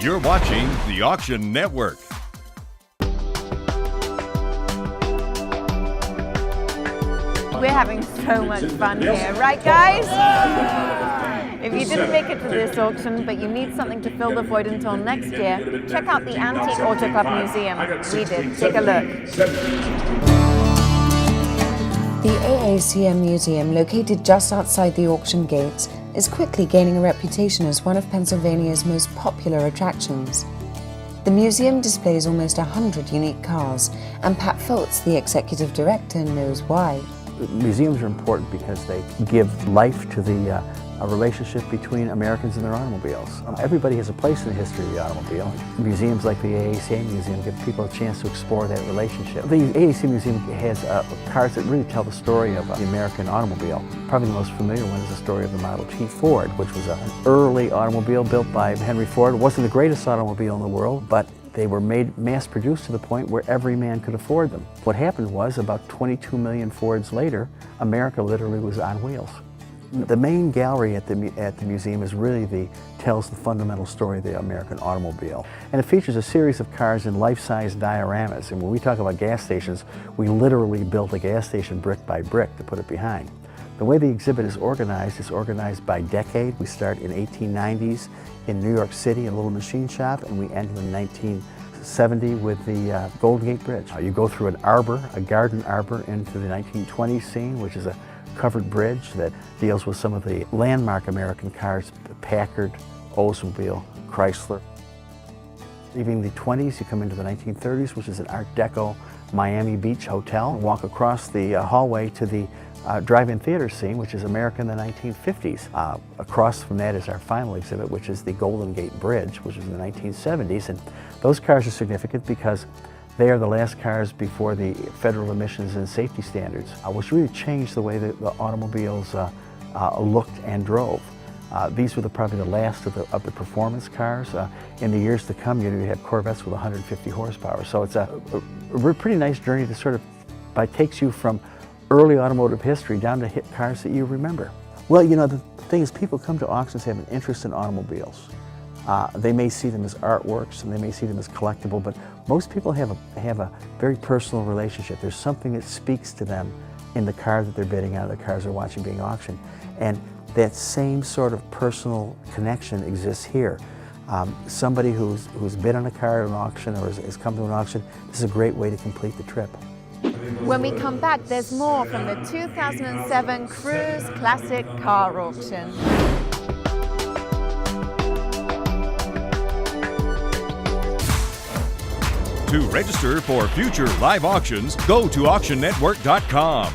You're watching the Auction Network. We're having so much fun here, right guys? If you didn't make it to this auction, but you need something to fill the void until next year, check out the Antique Auto Club Museum. We did. Take a look. The AACA Museum, located just outside the auction gates, is quickly gaining a reputation as one of Pennsylvania's most popular attractions. The museum displays almost 100 unique cars, and Pat Fultz, the executive director, knows why. Museums are important because they give life to the relationship between Americans and their automobiles. Everybody has a place in the history of the automobile. Museums like the AACA Museum give people a chance to explore that relationship. The AACA Museum has cars that really tell the story of the American automobile. Probably the most familiar one is the story of the Model T Ford, which was an early automobile built by Henry Ford. It wasn't the greatest automobile in the world, but they were mass-produced to the point where every man could afford them. What happened was, about 22 million Fords later, America literally was on wheels. The main gallery at the museum is really tells the fundamental story of the American automobile. And it features a series of cars in life-size dioramas. And when we talk about gas stations, we literally built a gas station brick by brick to put it behind. The way the exhibit is organized by decade. We start in 1890s in New York City, a little machine shop, and we end in 1970 with the Golden Gate Bridge. You go through an arbor, a garden arbor, into the 1920s scene, which is a covered bridge that deals with some of the landmark American cars, Packard, Oldsmobile, Chrysler. Leaving the 20s, you come into the 1930s, which is an Art Deco Miami Beach hotel. Walk across the hallway to the drive-in theater scene, which is America in the 1950s. Across from that is our final exhibit, which is the Golden Gate Bridge, which is in the 1970s. And those cars are significant because they are the last cars before the federal emissions and safety standards, which really changed the way that the automobiles looked and drove. These were probably the last of the performance cars. In the years to come, you have Corvettes with 150 horsepower. So it's a pretty nice journey that sort of takes you from early automotive history down to hit cars that you remember. Well, you know, the thing is, people come to auctions have an interest in automobiles. They may see them as artworks and they may see them as collectible, but most people have a very personal relationship. There's something that speaks to them in the car that they're bidding on, the cars they're watching being auctioned. And that same sort of personal connection exists here. Somebody who's bid on a car at an auction or has come to an auction, this is a great way to complete the trip. When we come back, there's more from the 2007 Kruse Classic Car Auction. To register for future live auctions, go to auctionnetwork.com.